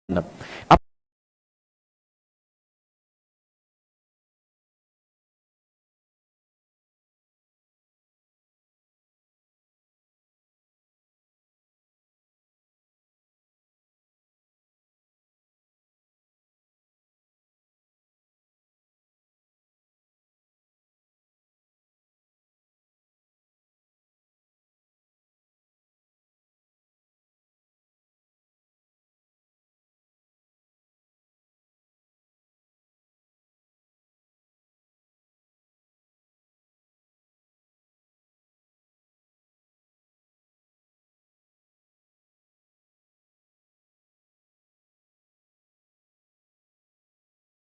Apa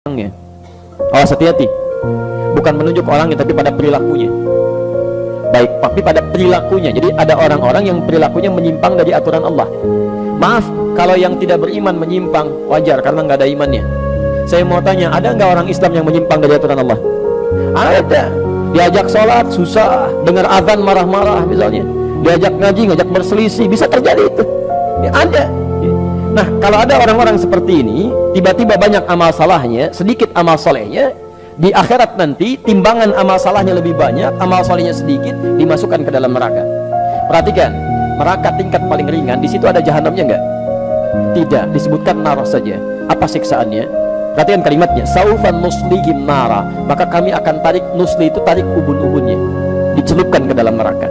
orangnya? Awas, hati-hati. Bukan menunjuk orangnya, tapi pada perilakunya. Baik, tapi pada perilakunya. Jadi ada orang-orang yang perilakunya menyimpang dari aturan Allah. Maaf, kalau yang tidak beriman menyimpang, wajar karena nggak ada imannya. Saya mau tanya, ada nggak orang Islam yang menyimpang dari aturan Allah? Ada. Diajak sholat susah, dengar azan marah-marah misalnya. Diajak ngaji, ngajak berselisih, bisa terjadi itu. Ya, ada. Nah, kalau ada orang-orang seperti ini, tiba-tiba banyak amal salahnya, sedikit amal solehnya, di akhirat nanti timbangan amal salahnya lebih banyak, amal solehnya sedikit, dimasukkan ke dalam neraka. Perhatikan, neraka tingkat paling ringan, di situ ada jahanamnya enggak? Tidak, disebutkan nar saja. Apa siksaannya? Perhatikan kalimatnya, saufan nuslihim nara, maka kami akan tarik, nusli itu tarik ubun-ubunnya, dicelupkan ke dalam neraka.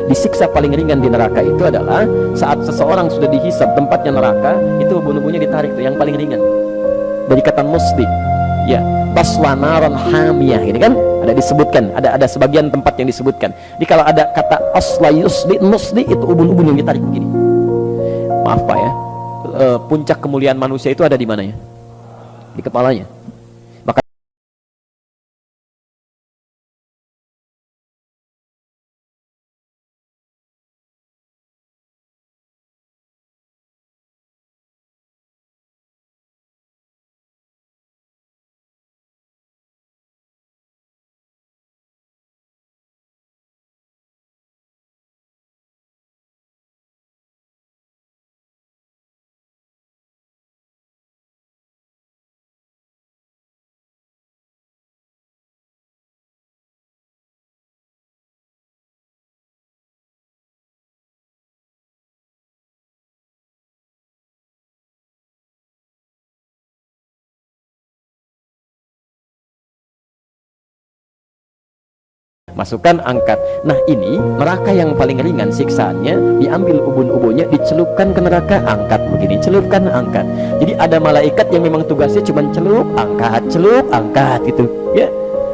Disiksa paling ringan di neraka itu adalah saat seseorang sudah dihisab tempatnya neraka, itu ubun-ubunnya ditarik, tuh yang paling ringan. Dari kata musli, ya, taswanaron hamiyah, ini kan ada disebutkan, ada sebagian tempat yang disebutkan. Jadi kalau ada kata asla yusli musli, itu ubun-ubun yang ditarik begini. Maaf Pak ya, puncak kemuliaan manusia itu ada di mana ya? Di kepalanya. Maka masukkan, angkat. Nah, ini neraka yang paling ringan siksaannya, diambil ubun-ubunnya, dicelupkan ke neraka, angkat begini, celupkan, angkat. Jadi ada malaikat yang memang tugasnya cuma celup, angkat gitu ya.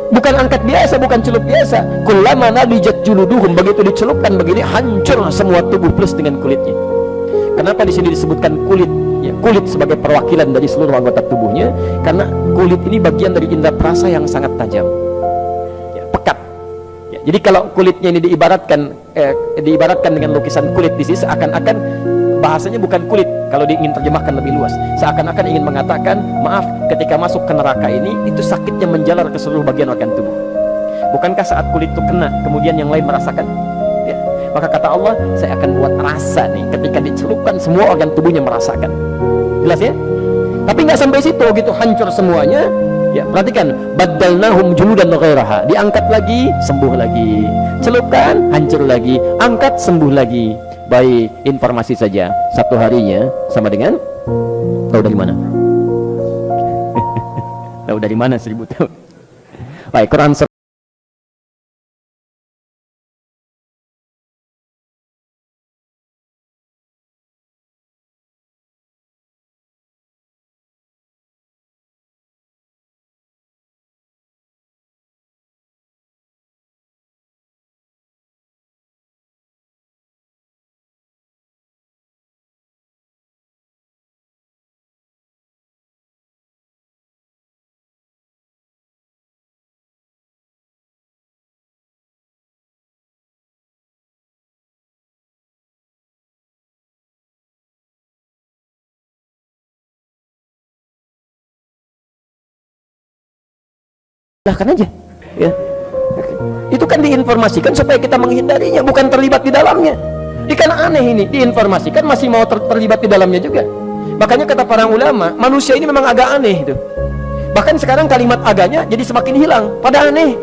Bukan angkat biasa, bukan celup biasa. Kullama nadijat juluduhum, begitu dicelupkan begini, hancur semua tubuh plus dengan kulitnya. Kenapa di sini disebutkan kulit? Ya, kulit sebagai perwakilan dari seluruh anggota tubuhnya, karena kulit ini bagian dari indera perasa yang sangat tajam. Jadi kalau kulitnya ini diibaratkan dengan lukisan kulit di sini, seakan-akan bahasanya bukan kulit kalau ingin terjemahkan lebih luas. Seakan-akan ingin mengatakan, maaf, ketika masuk ke neraka ini, itu sakitnya menjalar ke seluruh bagian organ tubuh. Bukankah saat kulit itu kena, kemudian yang lain merasakan? Ya. Maka kata Allah, saya akan buat rasa nih, ketika dicelupkan semua organ tubuhnya merasakan. Jelas ya? Tapi nggak sampai situ, gitu hancur semuanya. Ya, perhatikan, baddalnahum juludan ghairaha, diangkat lagi, sembuh lagi, celupkan, hancur lagi, angkat, sembuh lagi. Baik, informasi saja, satu harinya sama dengan, tahu dari mana? Tahu dari mana 1000 tahun? Baik, Quran silahkan aja ya. Itu kan diinformasikan supaya kita menghindarinya, bukan terlibat di dalamnya. Ini kan aneh, ini diinformasikan masih mau terlibat di dalamnya juga. Makanya kata para ulama, manusia ini memang agak aneh itu. Bahkan sekarang kalimat aganya jadi semakin hilang, pada aneh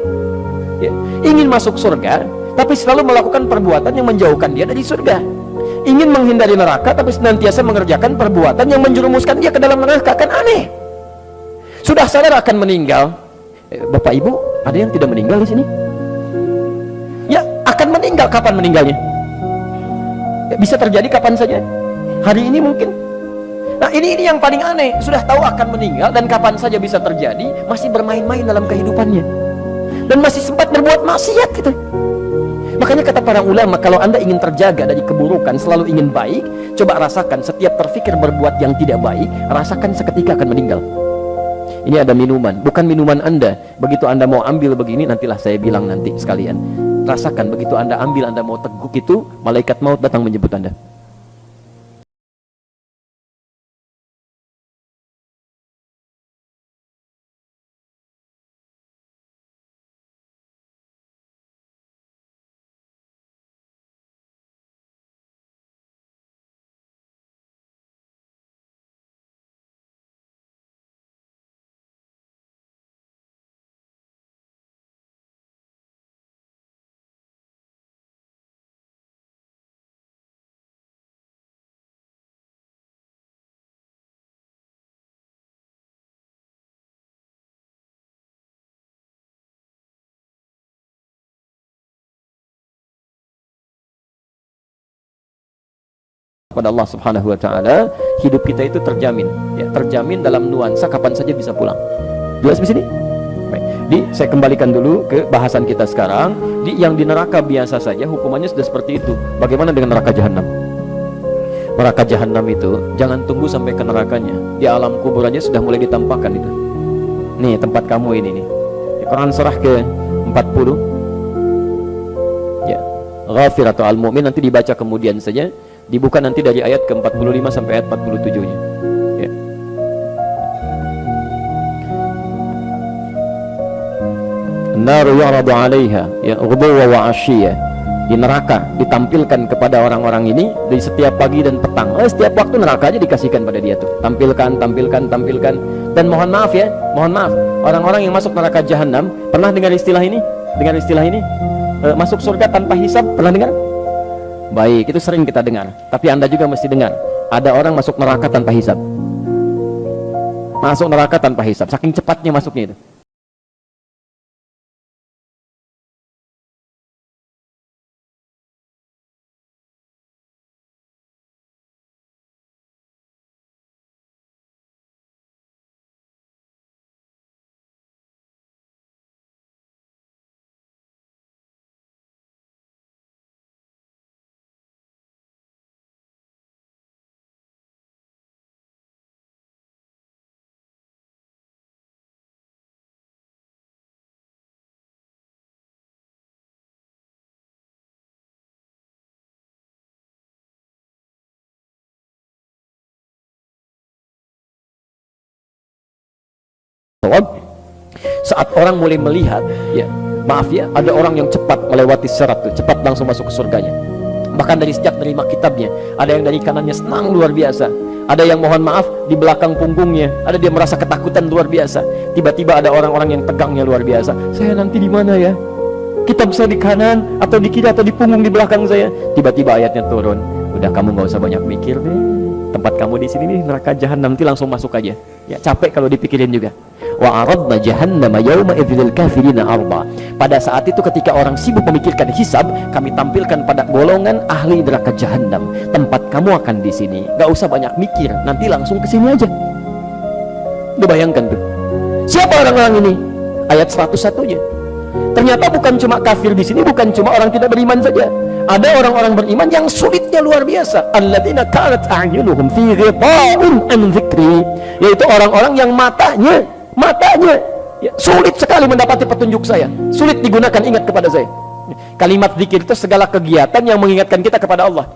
ya. Ingin masuk surga tapi selalu melakukan perbuatan yang menjauhkan dia dari surga. Ingin menghindari neraka tapi senantiasa mengerjakan perbuatan yang menjerumuskan dia ke dalam neraka. Kan aneh. Sudah sadar akan meninggal, Bapak Ibu, ada yang tidak meninggal di sini? Ya, akan meninggal. Kapan meninggalnya? Ya, bisa terjadi kapan saja. Hari ini mungkin. Nah, ini yang paling aneh. Sudah tahu akan meninggal dan kapan saja bisa terjadi, masih bermain-main dalam kehidupannya. Dan masih sempat berbuat maksiat gitu. Makanya kata para ulama, kalau Anda ingin terjaga dari keburukan, selalu ingin baik, coba rasakan setiap terfikir berbuat yang tidak baik, rasakan seketika akan meninggal. Ini ada minuman, bukan minuman Anda. Begitu Anda mau ambil begini, nantilah saya bilang nanti sekalian. Rasakan begitu Anda ambil, Anda mau teguk itu, malaikat maut datang menjemput Anda. Pada Allah Subhanahu wa taala, hidup kita itu terjamin, ya, terjamin dalam nuansa kapan saja bisa pulang. Jelas di sini? Baik. Saya kembalikan dulu ke bahasan kita sekarang. Yang di neraka biasa saja hukumannya sudah seperti itu. Bagaimana dengan neraka jahanam? Neraka jahanam itu jangan tunggu sampai ke nerakanya. Di alam kubur aja sudah mulai ditampakkan itu. Nih tempat kamu ini nih. Di Quran surah ke 40. Ya. Ghafir atau Al-Mu'min nanti dibaca kemudian saja. Dibuka nanti dari ayat ke-45 sampai ayat 47-nya. Ya. An-naru yu'radu 'alaiha ya ghuduwwan wa 'ashiyya. Di neraka ditampilkan kepada orang-orang ini di setiap pagi dan petang. Setiap waktu neraka aja dikasihkan pada dia tuh. Tampilkan. Dan mohon maaf ya, orang-orang yang masuk neraka jahanam pernah dengar istilah ini? Masuk surga tanpa hisab, pernah dengar? Baik, itu sering kita dengar. Tapi Anda juga mesti dengar, ada orang masuk neraka tanpa hisab. Masuk neraka tanpa hisab, saking cepatnya masuknya itu. Saat orang mulai melihat, ya maaf ya, ada orang yang cepat melewati sirat tuh, cepat langsung masuk ke surganya. Bahkan dari sejak nerima kitabnya, ada yang dari kanannya senang luar biasa, ada yang mohon maaf di belakang punggungnya, ada dia merasa ketakutan luar biasa. Tiba-tiba ada orang-orang yang tegangnya luar biasa. Saya nanti di mana ya? Kitab saya di kanan atau di kiri atau di punggung di belakang saya. Tiba-tiba ayatnya turun. Udah, kamu nggak usah banyak mikir deh. Tempat kamu di sini nih neraka jahanam, nanti langsung masuk aja. Ya capek kalau dipikirin juga. Wa aradna jahannama yauma idzil kafirina arba. Pada saat itu ketika orang sibuk memikirkan hisab, kami tampilkan pada golongan ahli neraka jahanam. Tempat kamu akan di sini. Gak usah banyak mikir, nanti langsung ke sini aja. Udah bayangkan tuh. Siapa orang-orang ini? Ayat 101-nya. Ternyata bukan cuma kafir di sini, bukan cuma orang tidak beriman saja. Ada orang-orang beriman yang sulitnya luar biasa. Alladzina kanat a'yunuhum fi ghita'in an dzikri, yaitu orang-orang yang matanya ya, sulit sekali mendapati petunjuk saya, sulit digunakan ingat kepada saya. Kalimat zikir itu segala kegiatan yang mengingatkan kita kepada Allah.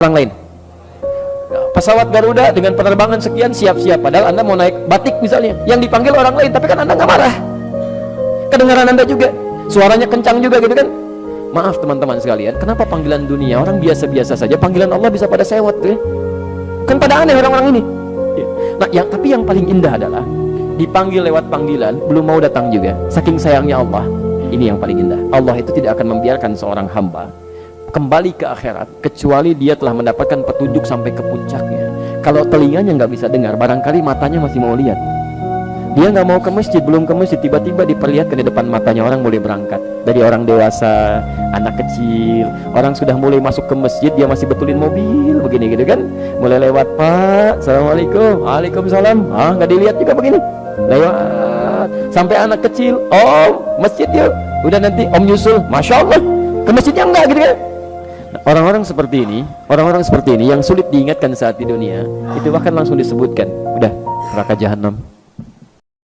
orang lain. Pesawat Garuda dengan penerbangan sekian siap-siap, padahal Anda mau naik Batik misalnya, yang dipanggil orang lain, tapi kan Anda nggak marah, kedengaran Anda juga, suaranya kencang juga gitu kan. Maaf teman-teman sekalian, kenapa panggilan dunia orang biasa-biasa saja, panggilan Allah bisa pada sewot tuh ya? Kan pada aneh orang-orang ini. Nah, tapi yang paling indah adalah dipanggil lewat panggilan, belum mau datang juga, saking sayangnya Allah. Ini yang paling indah. Allah itu tidak akan membiarkan seorang hamba kembali ke akhirat kecuali dia telah mendapatkan petunjuk sampai ke puncaknya. Kalau telinganya nggak bisa dengar, barangkali matanya masih mau lihat. Dia nggak mau ke masjid, belum ke masjid, tiba-tiba diperlihatkan di depan matanya orang boleh berangkat. Dari orang dewasa, anak kecil, orang sudah mulai masuk ke masjid, dia masih betulin mobil begini gitu kan, mulai lewat, Pak, Assalamualaikum, Waalaikumsalam, nggak dilihat juga begini, lewat sampai anak kecil, Om, masjid yuk, udah nanti Om nyusul, Masya Allah, ke masjidnya enggak gitu kan. Orang-orang seperti ini, yang sulit diingatkan saat di dunia, itu bahkan langsung disebutkan, udah neraka jahanam.